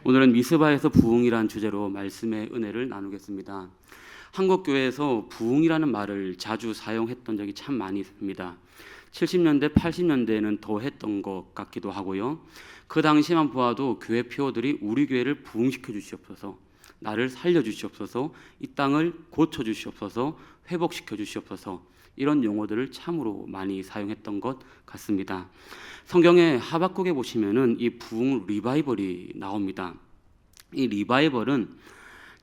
오늘은 미스바에서 부흥이라는 주제로 말씀의 은혜를 나누겠습니다. 한국 교회에서 부흥이라는 말을 자주 사용했던 적이 참 많이 있습니다. 70년대, 80년대에는 더 했던 것 같기도 하고요. 그 당시만 보아도 교회 표어들이 우리 교회를 부흥시켜 주시옵소서, 나를 살려 주시옵소서, 이 땅을 고쳐 주시옵소서, 회복시켜 주시옵소서, 이런 용어들을 참으로 많이 사용했던 것 같습니다. 성경의 하박국에 보시면은 이 부흥 리바이벌이 나옵니다. 이 리바이벌은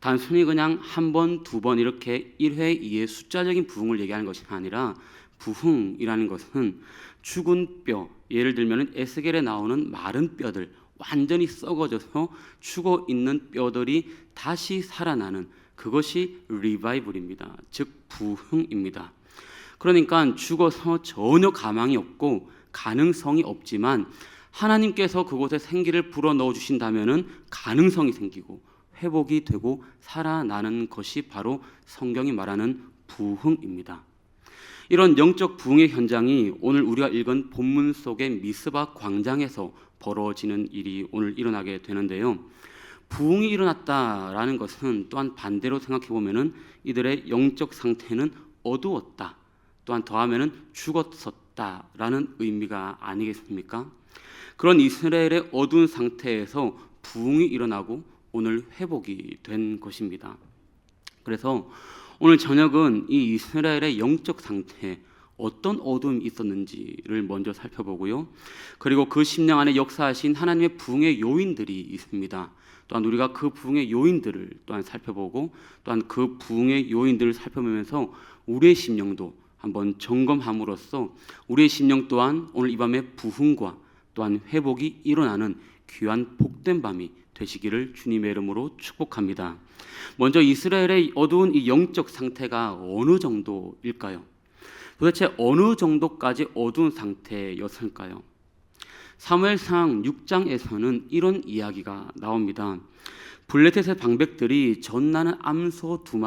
단순히 그냥 한 번, 두 번 이렇게 1회, 2회 숫자적인 부흥을 얘기하는 것이 아니라 부흥이라는 것은 죽은 뼈, 예를 들면 에스겔에 나오는 마른 뼈들, 완전히 썩어져서 죽어 있는 뼈들이 다시 살아나는 그것이 리바이벌입니다. 즉 부흥입니다. 그러니까 죽어서 전혀 가망이 없고 가능성이 없지만 하나님께서 그곳에 생기를 불어넣어 주신다면은 가능성이 생기고 회복이 되고 살아나는 것이 바로 성경이 말하는 부흥입니다. 이런 영적 부흥의 현장이 오늘 우리가 읽은 본문 속의 미스바 광장에서 벌어지는 일이 오늘 일어나게 되는데요. 부흥이 일어났다라는 것은 또한 반대로 생각해 보면은 이들의 영적 상태는 어두웠다, 또한 더하면은 죽었었다라는 의미가 아니겠습니까? 그런 이스라엘의 어두운 상태에서 부흥이 일어나고 오늘 회복이 된 것입니다. 그래서 오늘 저녁은 이 이스라엘의 영적 상태에 어떤 어둠이 있었는지를 먼저 살펴보고요. 그리고 그 10년 안에 역사하신 하나님의 부흥의 요인들이 있습니다. 또한 우리가 그 부흥의 요인들을 또한 살펴보고 또한 그 부흥의 요인들을 살펴보면서 우리의 심령도 한번 점검함으로써 우리의 심령 또한 오늘 이 밤에 부흥과 또한 회복이 일어나는 귀한 복된 밤이 되시기를 주님의 이름으로 축복합니다. 먼저 이스라엘의 어두운 이 영적 상태가 어느 정도일까요? 도대체 어느 정도까지 어두운 상태였을까요? 사무엘상 6장에서는 이런 이야기가 나옵니다. 블레셋의 방백들이 전나는 암소 두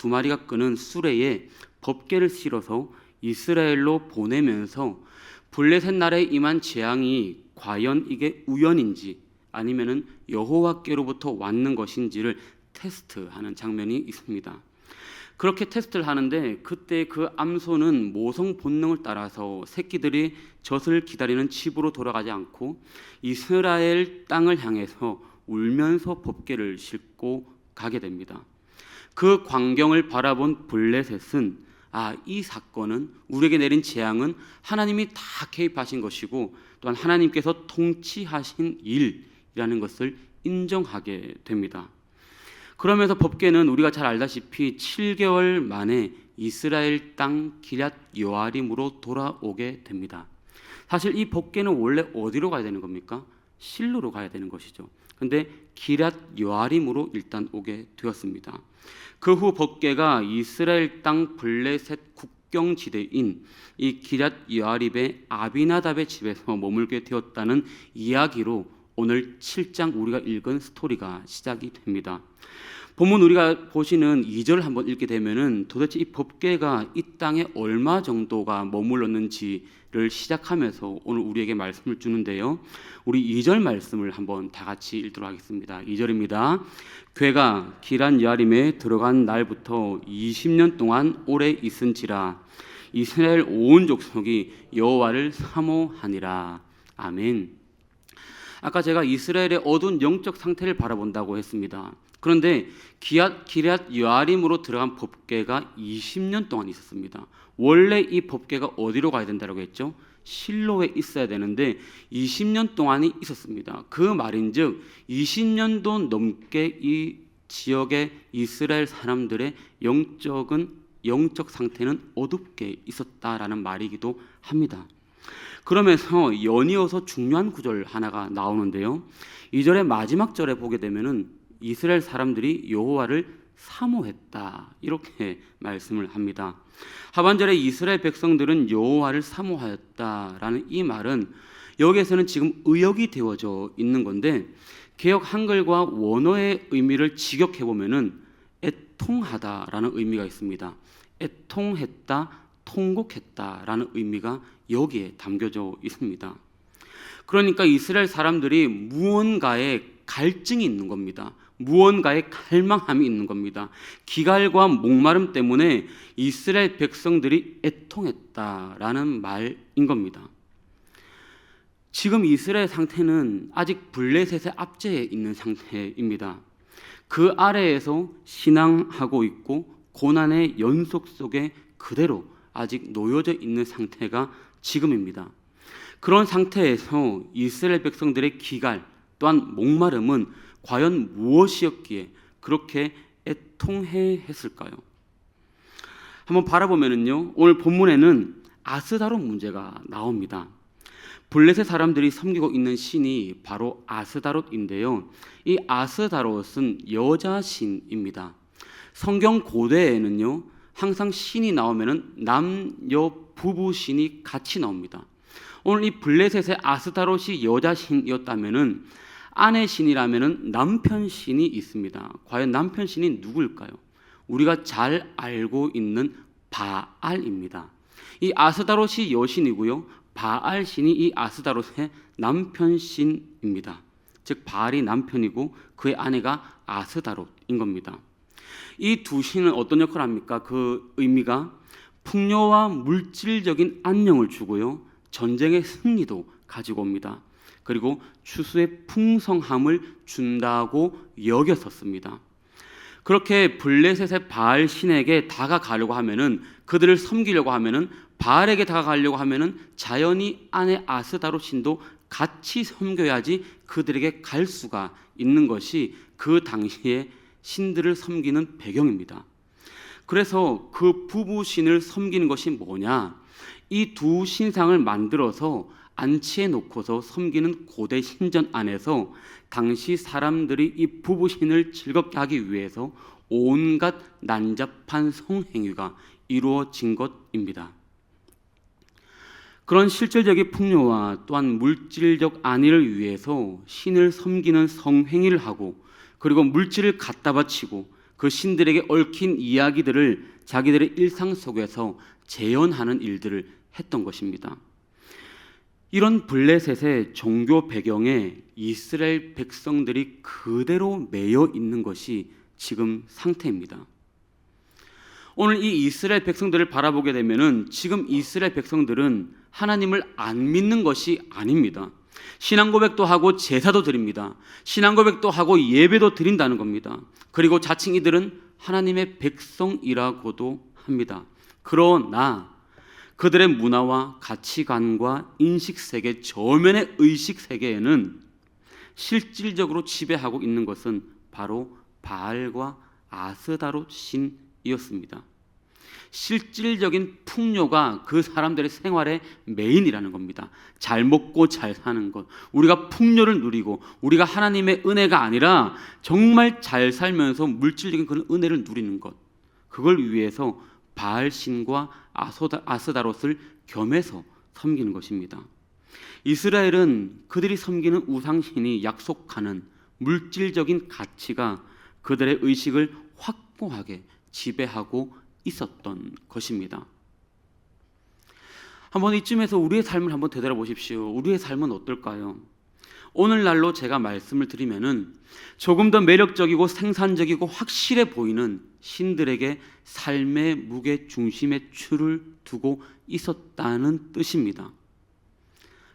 마리가 끄는 수레에 법궤를 실어서 이스라엘로 보내면서 블레셋 나라에 임한 재앙이 과연 이게 우연인지 아니면은 여호와께로부터 왔는 것인지를 테스트하는 장면이 있습니다. 그렇게 테스트를 하는데 그때 그 암소는 모성 본능을 따라서 새끼들이 젖을 기다리는 집으로 돌아가지 않고 이스라엘 땅을 향해서 울면서 법궤를 싣고 가게 됩니다. 그 광경을 바라본 블레셋은 이 사건은 우리에게 내린 재앙은 하나님이 다 개입하신 것이고 또한 하나님께서 통치하신 일이라는 것을 인정하게 됩니다. 그러면서 법궤는 우리가 잘 알다시피 7개월 만에 이스라엘 땅 기럇 여아림으로 돌아오게 됩니다. 사실 이 법궤는 원래 어디로 가야 되는 겁니까? 실로로 가야 되는 것이죠. 근데 기럇 여아림으로 일단 오게 되었습니다. 그 후 법궤가 이스라엘 땅 블레셋 국경지대인 이 기럇 여아림의 아비나답의 집에서 머물게 되었다는 이야기로 오늘 7장 우리가 읽은 스토리가 시작이 됩니다. 본문 우리가 보시는 2절을 한번 읽게 되면은 도대체 이 법궤가 이 땅에 얼마 정도가 머물렀는지를 시작하면서 오늘 우리에게 말씀을 주는데요. 우리 2절 말씀을 한번 다 같이 읽도록 하겠습니다. 2절입니다. 궤가 기럇 여아림에 들어간 날부터 20년 동안 오래 있은지라 이스라엘 온 족속이 여호와를 사모하니라. 아멘. 아까 제가 이스라엘의 어두운 영적 상태를 바라본다고 했습니다. 그런데 기럇 여아림으로 들어간 법궤가 20년 동안 있었습니다. 원래 이 법궤가 어디로 가야 된다고 했죠? 실로에 있어야 되는데 20년 동안이 있었습니다. 그 말인즉 20년도 넘게 이 지역의 이스라엘 사람들의 영적 상태는 어둡게 있었다라는 말이기도 합니다. 그러면서 연이어서 중요한 구절 하나가 나오는데요. 2절의 마지막 절에 보게 되면은 이스라엘 사람들이 여호와를 사모했다 이렇게 말씀을 합니다. 하반절에 이스라엘 백성들은 여호와를 사모하였다라는 이 말은 여기에서는 지금 의역이 되어져 있는 건데 개역 한글과 원어의 의미를 직역해 보면은 애통하다라는 의미가 있습니다. 애통했다, 통곡했다라는 의미가 여기에 담겨져 있습니다. 그러니까 이스라엘 사람들이 무언가에 갈증이 있는 겁니다. 무언가의 갈망함이 있는 겁니다. 기갈과 목마름 때문에 이스라엘 백성들이 애통했다라는 말인 겁니다. 지금 이스라엘 상태는 아직 블레셋의 압제에 있는 상태입니다. 그 아래에서 신앙하고 있고 고난의 연속 속에 그대로 아직 놓여져 있는 상태가 지금입니다. 그런 상태에서 이스라엘 백성들의 기갈 또한 목마름은 과연 무엇이었기에 그렇게 애통해 했을까요? 한번 바라보면요, 오늘 본문에는 아스다롯 문제가 나옵니다. 블레셋 사람들이 섬기고 있는 신이 바로 아스다롯인데요. 이 아스다롯은 여자 신입니다. 성경 고대에는요, 항상 신이 나오면은 남녀 부부 신이 같이 나옵니다. 오늘 이 블레셋의 아스다롯이 여자 신이었다면은 아내 신이라면은 남편 신이 있습니다. 과연 남편 신이 누구일까요? 우리가 잘 알고 있는 바알입니다. 이 아스다롯이 여신이고요, 바알 신이 이 아스다롯의 남편 신입니다. 즉 바알이 남편이고 그의 아내가 아스다롯인 겁니다. 이 두 신은 어떤 역할을 합니까? 그 의미가 풍요와 물질적인 안녕을 주고요, 전쟁의 승리도 가지고 옵니다. 그리고 추수의 풍성함을 준다고 여겼었습니다. 그렇게 블레셋의 바알 신에게 다가가려고 하면은, 그들을 섬기려고 하면은, 바알에게 다가가려고 하면은 자연히 아내 아스다롯 신도 같이 섬겨야지 그들에게 갈 수가 있는 것이 그 당시에 신들을 섬기는 배경입니다. 그래서 그 부부 신을 섬기는 것이 뭐냐? 이 두 신상을 만들어서 안치해 놓고서 섬기는 고대 신전 안에서 당시 사람들이 이 부부 신을 즐겁게 하기 위해서 온갖 난잡한 성행위가 이루어진 것입니다. 그런 실질적인 풍요와 또한 물질적 안위를 위해서 신을 섬기는 성행위를 하고, 그리고 물질을 갖다 바치고 그 신들에게 얽힌 이야기들을 자기들의 일상 속에서 재현하는 일들을 했던 것입니다. 이런 블레셋의 종교 배경에 이스라엘 백성들이 그대로 매여 있는 것이 지금 상태입니다. 오늘 이 이스라엘 백성들을 바라보게 되면은 지금 이스라엘 백성들은 하나님을 안 믿는 것이 아닙니다. 신앙 고백도 하고 제사도 드립니다. 신앙 고백도 하고 예배도 드린다는 겁니다. 그리고 자칭 이들은 하나님의 백성이라고도 합니다. 그러나 그들의 문화와 가치관과 인식세계, 저면의 의식세계에는 실질적으로 지배하고 있는 것은 바로 바알과 아스다롯 신이었습니다. 실질적인 풍요가 그 사람들의 생활의 메인이라는 겁니다. 잘 먹고 잘 사는 것, 우리가 풍요를 누리고 우리가 하나님의 은혜가 아니라 정말 잘 살면서 물질적인 그런 은혜를 누리는 것, 그걸 위해서 바알 신과 아스다롯을 겸해서 섬기는 것입니다. 이스라엘은 그들이 섬기는 우상신이 약속하는 물질적인 가치가 그들의 의식을 확고하게 지배하고 있었던 것입니다. 한번 이쯤에서 우리의 삶을 한번 되돌아보십시오. 우리의 삶은 어떨까요? 오늘날로 제가 말씀을 드리면은 조금 더 매력적이고 생산적이고 확실해 보이는 신들에게 삶의 무게 중심의 추를 두고 있었다는 뜻입니다.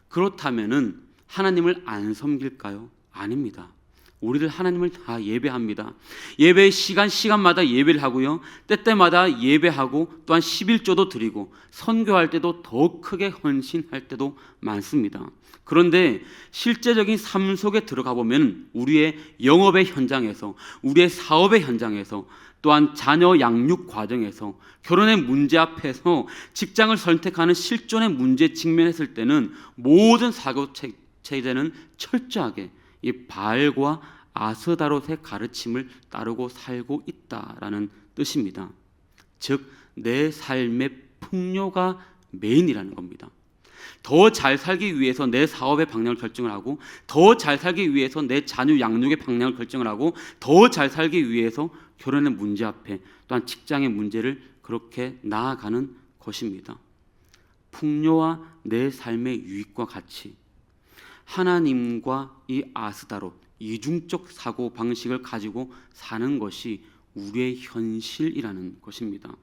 그렇다면은 하나님을 안 섬길까요? 아닙니다. 우리들 하나님을 다 예배합니다. 예배의 시간마다 예배를 하고요, 때때마다 예배하고 또한 11조도 드리고 선교할 때도 더 크게 헌신할 때도 많습니다. 그런데 실제적인 삶 속에 들어가 보면 우리의 영업의 현장에서, 우리의 사업의 현장에서, 또한 자녀 양육 과정에서, 결혼의 문제 앞에서, 직장을 선택하는 실존의 문제에 직면했을 때는 모든 사고 체제는 철저하게 이 바알과 아스다롯의 가르침을 따르고 살고 있다라는 뜻입니다. 즉 내 삶의 풍요가 메인이라는 겁니다. 더 잘 살기 위해서 내 사업의 방향을 결정을 하고, 더 잘 살기 위해서 내 자녀 양육의 방향을 결정을 하고, 더 잘 살기 위해서 결혼의 문제 앞에, 또한 직장의 문제를 그렇게 나아가는 것입니다. 풍요와 내 삶의 유익과 가치, 하나님과 이 아스다롯, 이중적 사고 방식을 가지고 사는 것이 우리의 현실이라는 것입니다.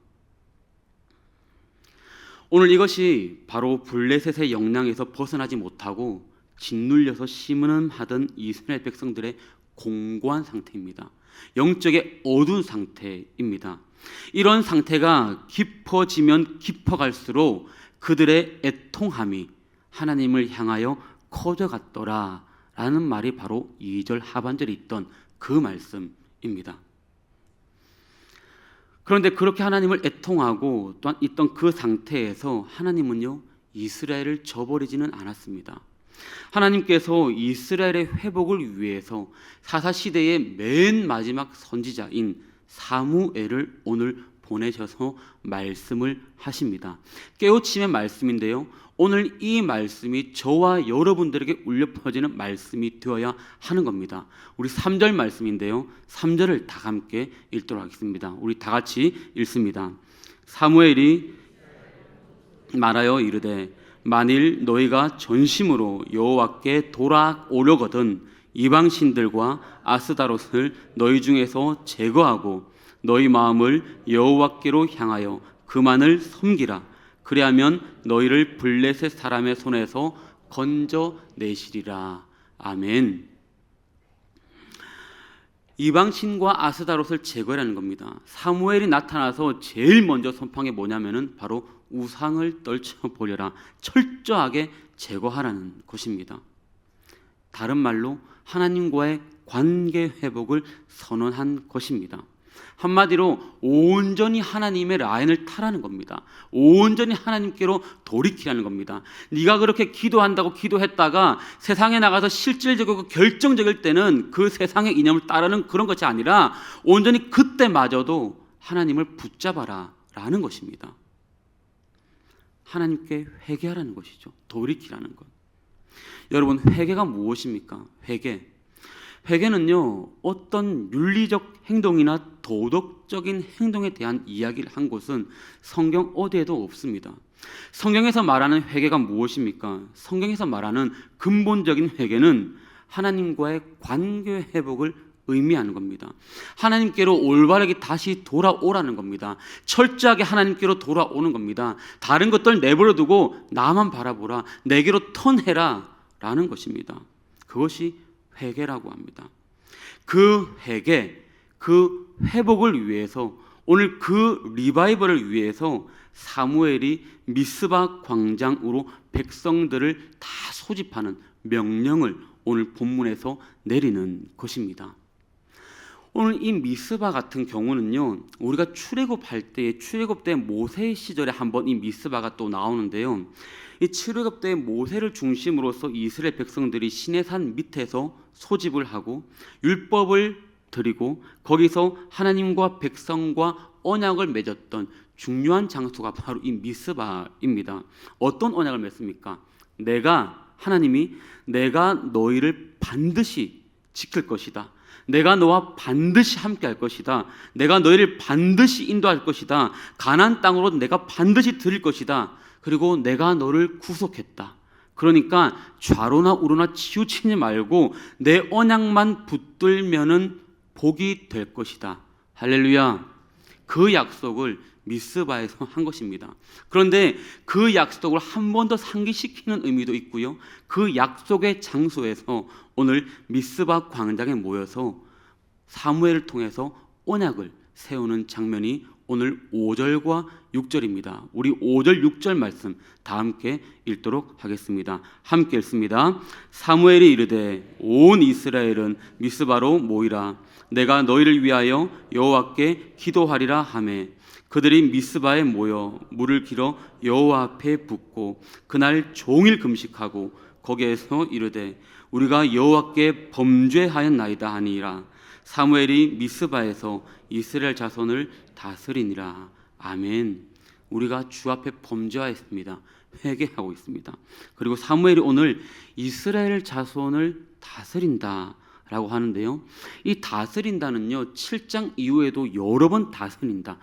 오늘 이것이 바로 블레셋의 영향에서 벗어나지 못하고 짓눌려서 심음하던 이스라엘 백성들의 공고한 상태입니다. 영적의 어두운 상태입니다. 이런 상태가 깊어지면 깊어갈수록 그들의 애통함이 하나님을 향하여 커져갔더라 라는 말이 바로 2절 하반절에 있던 그 말씀입니다. 그런데 그렇게 하나님을 애통하고 또한 있던 그 상태에서 하나님은요, 이스라엘을 저버리지는 않았습니다. 하나님께서 이스라엘의 회복을 위해서 사사시대의 맨 마지막 선지자인 사무엘을 오늘 보내셔서 말씀을 하십니다. 깨우침의 말씀인데요, 오늘 이 말씀이 저와 여러분들에게 울려 퍼지는 말씀이 되어야 하는 겁니다. 우리 3절 말씀인데요, 3절을 다 함께 읽도록 하겠습니다. 우리 다 같이 읽습니다. 사무엘이 말하여 이르되 만일 너희가 전심으로 여호와께 돌아오려거든 이방 신들과 아스다롯을 너희 중에서 제거하고 너희 마음을 여호와께로 향하여 그만을 섬기라. 그리하면 너희를 블레셋 사람의 손에서 건져내시리라. 아멘. 이방신과 아스다롯을 제거하라는 겁니다. 사무엘이 나타나서 제일 먼저 선포한 게 뭐냐면은 바로 우상을 떨쳐버려라, 철저하게 제거하라는 것입니다. 다른 말로 하나님과의 관계 회복을 선언한 것입니다. 한마디로 온전히 하나님의 라인을 타라는 겁니다. 온전히 하나님께로 돌이키라는 겁니다. 네가 그렇게 기도한다고 기도했다가 세상에 나가서 실질적이고 결정적일 때는 그 세상의 이념을 따르는 그런 것이 아니라 온전히 그때마저도 하나님을 붙잡아라 라는 것입니다. 하나님께 회개하라는 것이죠. 돌이키라는 것. 여러분, 회개가 무엇입니까? 회개는요, 어떤 윤리적 행동이나 도덕적인 행동에 대한 이야기를 한 곳은 성경 어디에도 없습니다. 성경에서 말하는 회개가 무엇입니까? 성경에서 말하는 근본적인 회개는 하나님과의 관계 회복을 의미하는 겁니다. 하나님께로 올바르게 다시 돌아오라는 겁니다. 철저하게 하나님께로 돌아오는 겁니다. 다른 것들 내버려 두고 나만 바라보라, 내게로 턴해라 라는 것입니다. 그것이 회개라고 합니다. 그 회개, 그 회복을 위해서, 오늘 그 리바이벌을 위해서 사무엘이 미스바 광장으로 백성들을 다 소집하는 명령을 오늘 본문에서 내리는 것입니다. 오늘 이 미스바 같은 경우는요, 우리가 출애굽할 때, 출애굽 때 모세 시절에 한번 이 미스바가 또 나오는데요, 이 출애굽 때 모세를 중심으로서 이스라엘 백성들이 시내산 밑에서 소집을 하고 율법을 드리고 거기서 하나님과 백성과 언약을 맺었던 중요한 장소가 바로 이 미스바입니다. 어떤 언약을 맺습니까? 하나님이 내가 너희를 반드시 지킬 것이다. 내가 너와 반드시 함께 할 것이다. 내가 너희를 반드시 인도할 것이다. 가나안 땅으로 내가 반드시 드릴 것이다. 그리고 내가 너를 구속했다. 그러니까 좌로나 우로나 치우치지 말고 내 언약만 붙들면은 복이 될 것이다. 할렐루야. 그 약속을 미스바에서 한 것입니다. 그런데 그 약속을 한 번 더 상기시키는 의미도 있고요. 그 약속의 장소에서 오늘 미스바 광장에 모여서 사무엘을 통해서 언약을 세우는 장면이 오늘 5절과 6절입니다. 우리 5절, 6절 말씀 다 함께 읽도록 하겠습니다. 함께 읽습니다. 사무엘이 이르되 온 이스라엘은 미스바로 모이라. 내가 너희를 위하여 여호와께 기도하리라 하매 그들이 미스바에 모여 물을 길어 여호와 앞에 붓고 그날 종일 금식하고 거기에서 이르되 우리가 여호와께 범죄하였나이다 하니라. 사무엘이 미스바에서 이스라엘 자손을 다스리니라. 아멘. 우리가 주 앞에 범죄하였습니다. 회개하고 있습니다. 그리고 사무엘이 오늘 이스라엘 자손을 다스린다 라고 하는데요, 이 다스린다는요 7장 이후에도 여러 번 다스린다,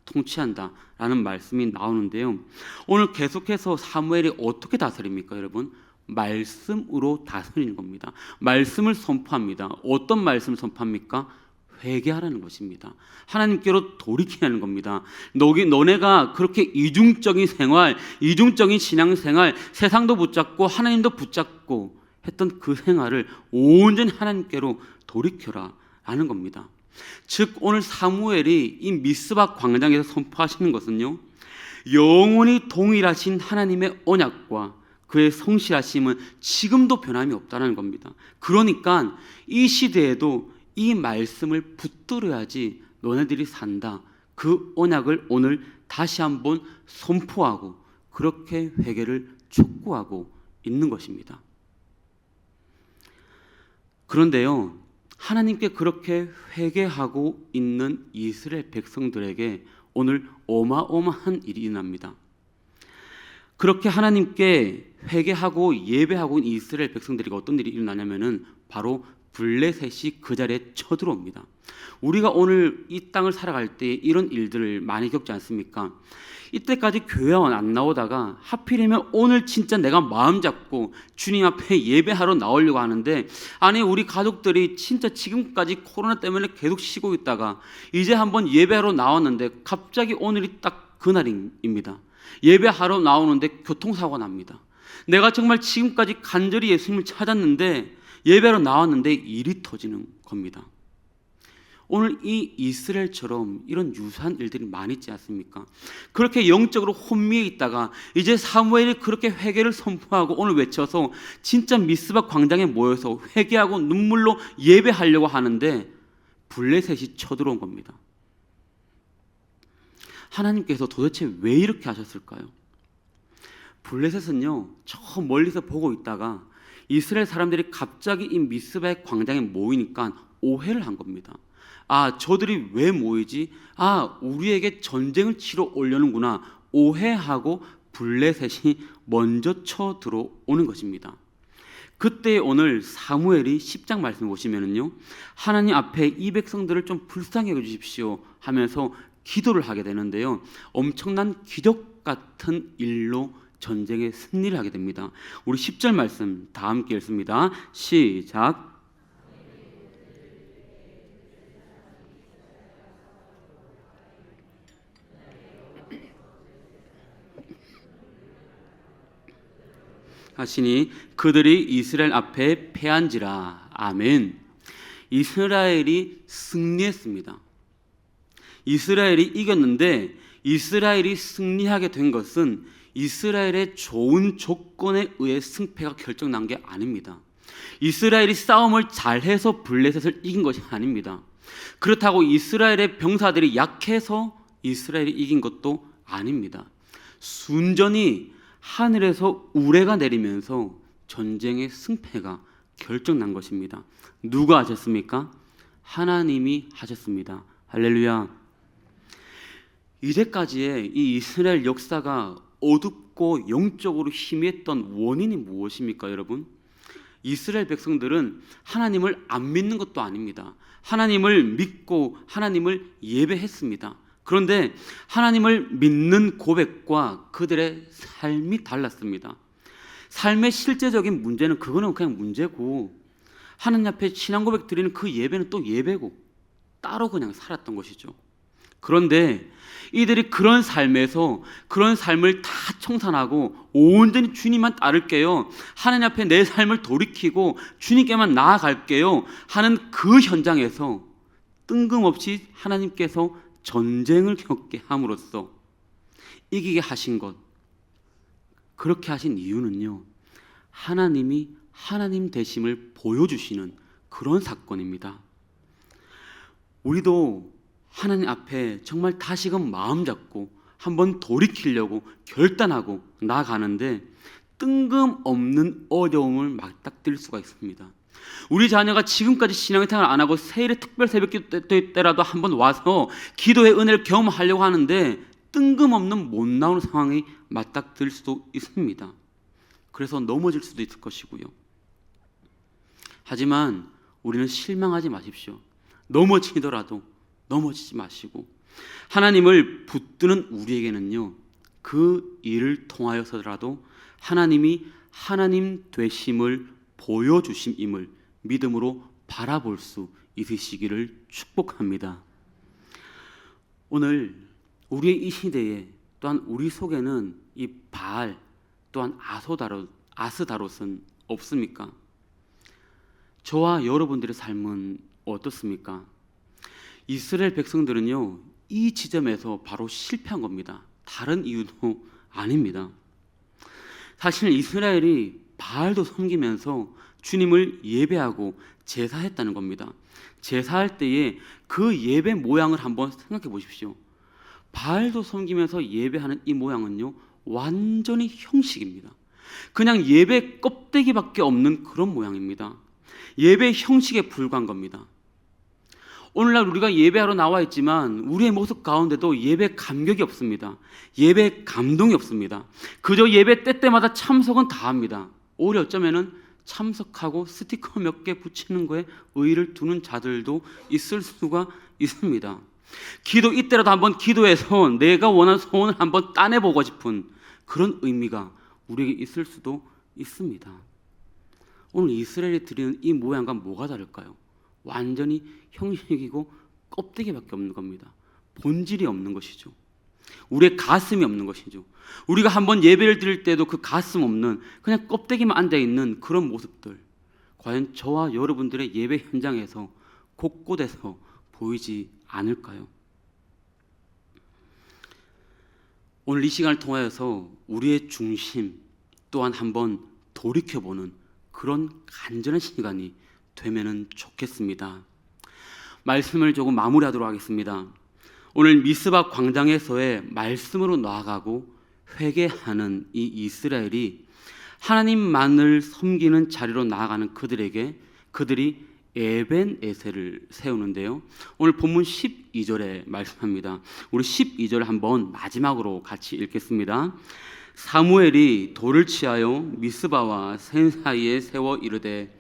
통치한다 라는 말씀이 나오는데요, 오늘 계속해서 사무엘이 어떻게 다스립니까? 여러분, 말씀으로 다스리는 겁니다. 말씀을 선포합니다. 어떤 말씀을 선포합니까? 회개하라는 것입니다. 하나님께로 돌이키라는 겁니다. 너네가 그렇게 이중적인 생활, 이중적인 신앙생활, 세상도 붙잡고 하나님도 붙잡고 했던 그 생활을 온전히 하나님께로 돌이켜라 라는 겁니다. 즉 오늘 사무엘이 이 미스바 광장에서 선포하시는 것은요, 영원히 동일하신 하나님의 언약과 그의 성실하심은 지금도 변함이 없다는 겁니다. 그러니까 이 시대에도 이 말씀을 붙들어야지 너네들이 산다. 그 언약을 오늘 다시 한번 선포하고 그렇게 회개를 촉구하고 있는 것입니다. 그런데요, 하나님께 그렇게 회개하고 있는 이스라엘 백성들에게 오늘 어마어마한 일이 일어납니다. 그렇게 하나님께 회개하고 예배하고 있는 이스라엘 백성들에게 어떤 일이 일어나냐면은 바로 블레셋이 그 자리에 쳐들어옵니다. 우리가 오늘 이 땅을 살아갈 때 이런 일들을 많이 겪지 않습니까? 이때까지 교회 안 나오다가 하필이면 오늘 진짜 내가 마음 잡고 주님 앞에 예배하러 나오려고 하는데, 아니 우리 가족들이 진짜 지금까지 코로나 때문에 계속 쉬고 있다가 이제 한번 예배하러 나왔는데 갑자기 오늘이 딱 그날입니다. 예배하러 나오는데 교통사고가 납니다. 내가 정말 지금까지 간절히 예수님을 찾았는데 예배하러 나왔는데 일이 터지는 겁니다. 오늘 이 이스라엘처럼 이런 유사한 일들이 많이 있지 않습니까? 그렇게 영적으로 혼미해 있다가 이제 사무엘이 그렇게 회개를 선포하고 오늘 외쳐서 진짜 미스바 광장에 모여서 회개하고 눈물로 예배하려고 하는데 블레셋이 쳐들어온 겁니다. 하나님께서 도대체 왜 이렇게 하셨을까요? 블레셋은요, 저 멀리서 보고 있다가 이스라엘 사람들이 갑자기 이 미스바의 광장에 모이니까 오해를 한 겁니다. 아, 저들이 왜 모이지? 아, 우리에게 전쟁을 치러 오려는구나. 오해하고 블레셋이 먼저 쳐 들어오는 것입니다. 그때 오늘 사무엘이 10장 말씀 보시면은요, 하나님 앞에 이 백성들을 좀 불쌍히 여겨 주십시오 하면서 기도를 하게 되는데요, 엄청난 기적 같은 일로 전쟁의 승리를 하게 됩니다. 우리 10절 말씀 다 함께 읽습니다. 시작. 하시니 그들이 이스라엘 앞에 패한지라. 아멘. 이스라엘이 승리했습니다. 이스라엘이 이겼는데, 이스라엘이 승리하게 된 것은 이스라엘의 좋은 조건에 의해 승패가 결정난 게 아닙니다. 이스라엘이 싸움을 잘해서 블레셋을 이긴 것이 아닙니다. 그렇다고 이스라엘의 병사들이 약해서 이스라엘이 이긴 것도 아닙니다. 순전히 하늘에서 우레가 내리면서 전쟁의 승패가 결정난 것입니다. 누가 하셨습니까? 하나님이 하셨습니다. 할렐루야. 이제까지의 이 이스라엘 역사가 어둡고 영적으로 희미했던 원인이 무엇입니까, 여러분? 이스라엘 백성들은 하나님을 안 믿는 것도 아닙니다. 하나님을 믿고 하나님을 예배했습니다. 그런데 하나님을 믿는 고백과 그들의 삶이 달랐습니다. 삶의 실제적인 문제는 그거는 그냥 문제고, 하나님 앞에 신앙 고백 드리는 그 예배는 또 예배고, 따로 그냥 살았던 것이죠. 그런데 이들이 그런 삶에서 그런 삶을 다 청산하고 온전히 주님만 따를게요, 하나님 앞에 내 삶을 돌이키고 주님께만 나아갈게요 하는 그 현장에서 뜬금없이 하나님께서 전쟁을 겪게 함으로써 이기게 하신 것, 그렇게 하신 이유는요, 하나님이 하나님 되심을 보여주시는 그런 사건입니다. 우리도 하나님 앞에 정말 다시금 마음 잡고 한번 돌이키려고 결단하고 나아가는데 뜬금없는 어려움을 맞닥뜨릴 수가 있습니다. 우리 자녀가 지금까지 신앙생활 안 하고 세일의 특별 새벽기도 때라도 한번 와서 기도의 은혜를 경험하려고 하는데 뜬금없는 못 나오는 상황이 맞닥뜨릴 수도 있습니다. 그래서 넘어질 수도 있을 것이고요. 하지만 우리는 실망하지 마십시오. 넘어지더라도 넘어지지 마시고, 하나님을 붙드는 우리에게는요, 그 일을 통하여서라도 하나님이 하나님 되심을 보여주심임을 믿음으로 바라볼 수 있으시기를 축복합니다. 오늘 우리의 이 시대에 또한 우리 속에는 이 바알 또한 아스다롯은 없습니까? 저와 여러분들의 삶은 어떻습니까? 이스라엘 백성들은요, 이 지점에서 바로 실패한 겁니다. 다른 이유도 아닙니다. 사실 이스라엘이 바알도 섬기면서 주님을 예배하고 제사했다는 겁니다. 제사할 때에 그 예배 모양을 한번 생각해 보십시오. 바알도 섬기면서 예배하는 이 모양은요, 완전히 형식입니다. 그냥 예배 껍데기밖에 없는 그런 모양입니다. 예배 형식에 불과한 겁니다. 오늘날 우리가 예배하러 나와 있지만 우리의 모습 가운데도 예배 감격이 없습니다. 예배 감동이 없습니다. 그저 예배 때때마다 참석은 다 합니다. 오히려 어쩌면은 참석하고 스티커 몇 개 붙이는 거에 의의를 두는 자들도 있을 수가 있습니다. 기도 이때라도 한번 기도해서 내가 원하는 소원을 한번 따내보고 싶은 그런 의미가 우리에게 있을 수도 있습니다. 오늘 이스라엘이 드리는 이 모양과 뭐가 다를까요? 완전히 형식이고 껍데기밖에 없는 겁니다. 본질이 없는 것이죠. 우리의 가슴이 없는 것이죠. 우리가 한번 예배를 드릴 때도 그 가슴 없는 그냥 껍데기만 앉아있는 그런 모습들, 과연 저와 여러분들의 예배 현장에서 곳곳에서 보이지 않을까요? 오늘 이 시간을 통하여서 우리의 중심 또한 한번 돌이켜보는 그런 간절한 시간이 되면 좋겠습니다. 말씀을 조금 마무리하도록 하겠습니다. 오늘 미스바 광장에서의 말씀으로 나아가고 회개하는 이 이스라엘이 하나님만을 섬기는 자리로 나아가는 그들이 에벤에셀을 세우는데요. 오늘 본문 12절에 말씀합니다. 우리 12절 한번 마지막으로 같이 읽겠습니다. 사무엘이 돌을 치하여 미스바와 센 사이에 세워 이르되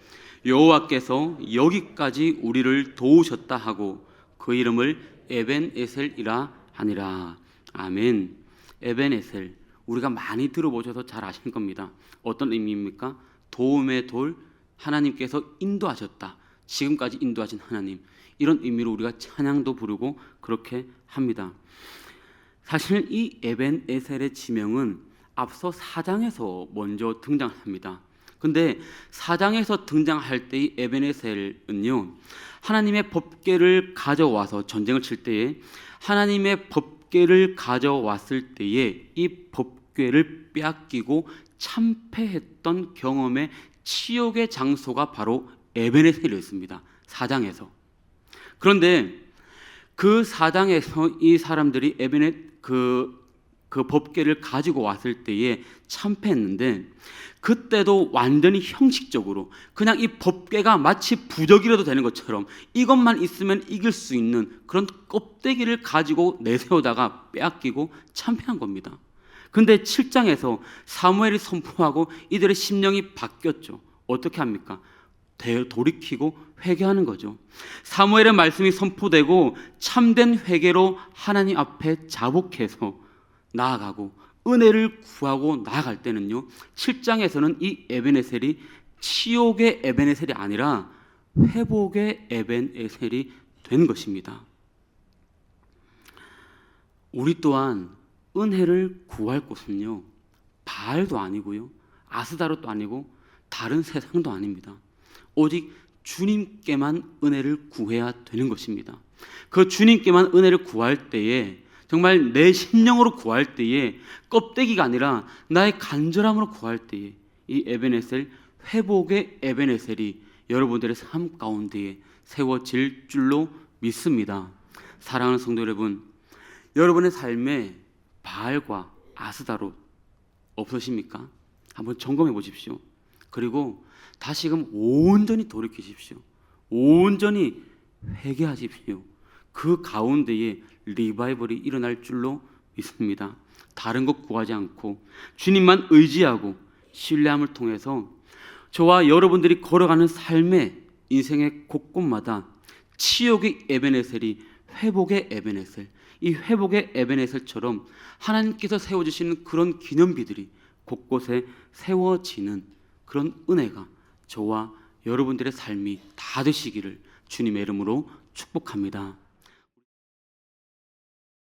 여호와께서 여기까지 우리를 도우셨다 하고 그 이름을 에벤에셀이라 하니라. 아멘. 에벤에셀, 우리가 많이 들어보셔서 잘 아실 겁니다. 어떤 의미입니까? 도움의 돌, 하나님께서 인도하셨다, 지금까지 인도하신 하나님, 이런 의미로 우리가 찬양도 부르고 그렇게 합니다. 사실 이 에벤에셀의 지명은 앞서 4장에서 먼저 등장합니다. 근데 4장에서 등장할 때의 에벤에셀은요, 하나님의 법궤를 가져와서 전쟁을 칠 때에 하나님의 법궤를 가져왔을 때에 이 법궤를 빼앗기고 참패했던 경험의 치욕의 장소가 바로 에벤에셀이었습니다. 4장에서. 그런데 그 4장에서 이 사람들이 그 법궤를 가지고 왔을 때에 참패했는데, 그때도 완전히 형식적으로 그냥 이 법궤가 마치 부적이라도 되는 것처럼 이것만 있으면 이길 수 있는 그런 껍데기를 가지고 내세우다가 빼앗기고 참패한 겁니다. 근데 7장에서 사무엘이 선포하고 이들의 심령이 바뀌었죠. 어떻게 합니까? 돌이키고 회개하는 거죠. 사무엘의 말씀이 선포되고 참된 회개로 하나님 앞에 자복해서 나아가고 은혜를 구하고 나아갈 때는요, 7장에서는 이 에벤에셀이 치욕의 에벤에셀이 아니라 회복의 에벤에셀이 된 것입니다. 우리 또한 은혜를 구할 곳은요, 바알도 아니고요, 아스다롯도 아니고 다른 세상도 아닙니다. 오직 주님께만 은혜를 구해야 되는 것입니다. 그 주님께만 은혜를 구할 때에, 정말 내 심령으로 구할 때에, 껍데기가 아니라 나의 간절함으로 구할 때에 이 에벤에셀, 회복의 에벤에셀이 여러분들의 삶 가운데에 세워질 줄로 믿습니다. 사랑하는 성도 여러분, 여러분의 삶에 바알과 아스다롯 없으십니까? 한번 점검해 보십시오. 그리고 다시금 온전히 돌이키십시오. 온전히 회개하십시오. 그 가운데에 리바이벌이 일어날 줄로 믿습니다. 다른 것 구하지 않고 주님만 의지하고 신뢰함을 통해서 저와 여러분들이 걸어가는 삶의 인생의 곳곳마다 치욕의 에벤에셀이 회복의 에벤에셀, 이 회복의 에벤에셀처럼 하나님께서 세워주시는 그런 기념비들이 곳곳에 세워지는 그런 은혜가 저와 여러분들의 삶이 다 되시기를 주님의 이름으로 축복합니다.